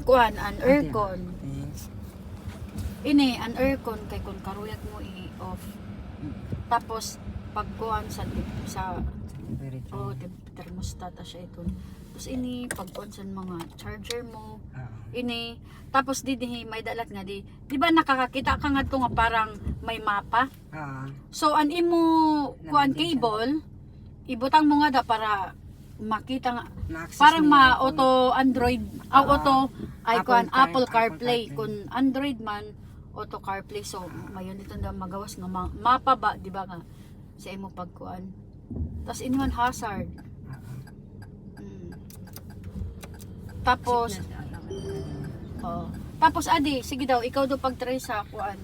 Kuan an aircon. Ini an aircon kay kun karuyag mo i-off. Tapos pagkuan sa thermostat siya ito. Tapos ini pagkuan sa mga charger mo. Ini tapos di may dalat nga di ba nakakakita ka nga to nga parang may mapa. So an imo kuan cable ibutang mo nga da para makita nga parang auto Android auto icon Apple CarPlay kun Android man auto CarPlay. So mayon dito na magawas nga mapa ba di ba nga sa imo pagkuan. Tas inuan hazard. Tapos tapos adi sige daw ikaw do pag-try sa kuan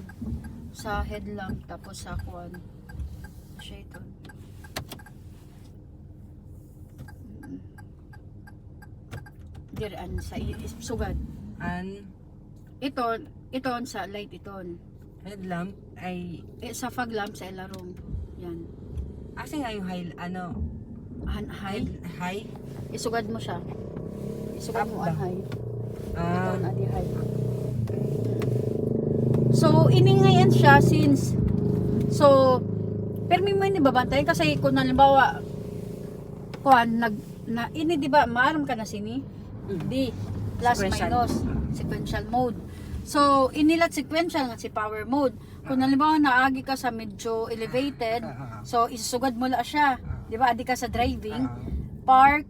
sa headlamp tapos sa kuan siya ito. Diraan sa sugad. Iton sa light iton. Headlamp ay Sa fog lamp sa ilarong. Yan. kasi nga yung High. high. Isugad mo siya. Isugad mo ang high. Iton adi high. So ini ngayon siya since permi mo ini babantay kasi kung halimbawa kuan ini di ba maaram ka na sini? Di plus Sequential. minus sequential mode. So inilat sequential nga si power mode. Kung halimbawa naagi ka sa medyo elevated, so isusugad mo la siya. Di ba? Adi ka sa driving, park,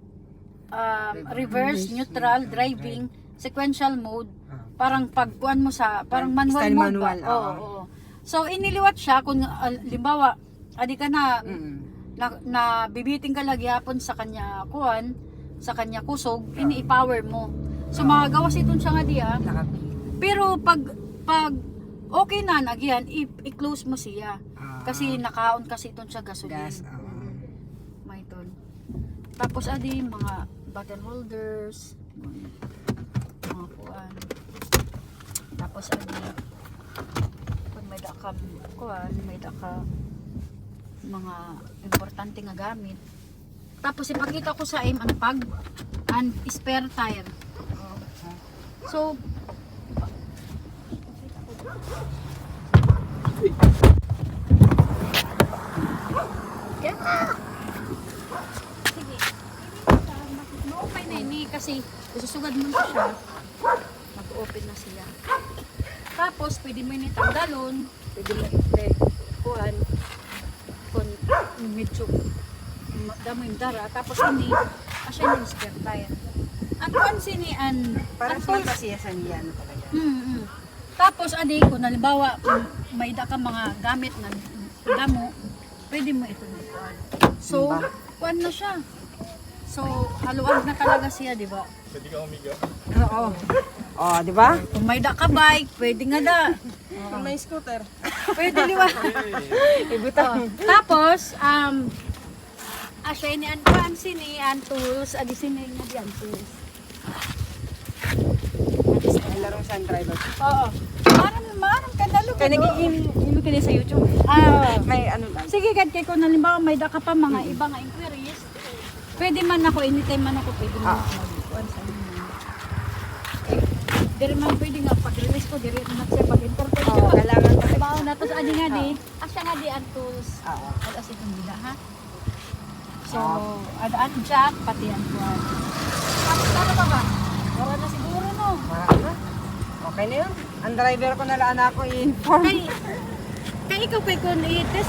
reverse, neutral, driving, sequential mode. Parang pagkuan mo sa parang manual Style mode manual, ba? Oo. So iniliwat siya kung halimbawa adi ka na bibiting ka lagi hapon sa kanya kuan, sa kanya kusog, ini i-power mo. So magagawas iton siya nga diya. Pero pag okay na nagyan, i-close mo siya. Kasi nakaon kasi iton siya gasolina. Gas. May ton. Tapos adi mga bottle holders, mga kuan. Tapos adi kung may dakam kuan, may daka mga importante nga gamit. Tapos ipakita ko sa an spare tire. So sige. Okay na ini kasi isusugad mo na siya. Mag-open na siya. Tapos pwede mo ini tanggalon, pwede mo kuan kung medyo damo yung dara. Tapos ini asya yung spare tire. Ang kuan sini Para sa pasiyasan yan talaga. Tapos adi kung halimbawa may da ka mga gamit na damo, pwede mo ito kuan. So, kuan na siya. So, haluag na talaga siya, di ba? Pwede ka umiga. Oo. Oh, di ba? Kung may da ka bike, pwede nga da. Kung may scooter. Pwede liwa. Ibutang. Tapos, asya ini an kuan sini an tools, adi sini nga di an tools. Larong sa driver. Oo. Maram ka dalo. Kaya nagiging ka sa YouTube. May ano lang. Sige, kay kung halimbawa may da ka pa mga iba nga inquiries, pwede man ako, anytime man ako, pwede man ako mag-kuan sa inyo. Diri man pwede nga, pag-release ko, diri na siya pag-interpret ko. Kailangan pa. Bawa na, tapos adi nga di, asya nga di ang tools. Oo. As itong bila, ha? So, adaan jack, pati ang kuan. Tapos ano pa ba? Wala na siguro, no? Okay na yun. Ang driver ko na laan ako i-inform. Kay ikaw kay kung i-test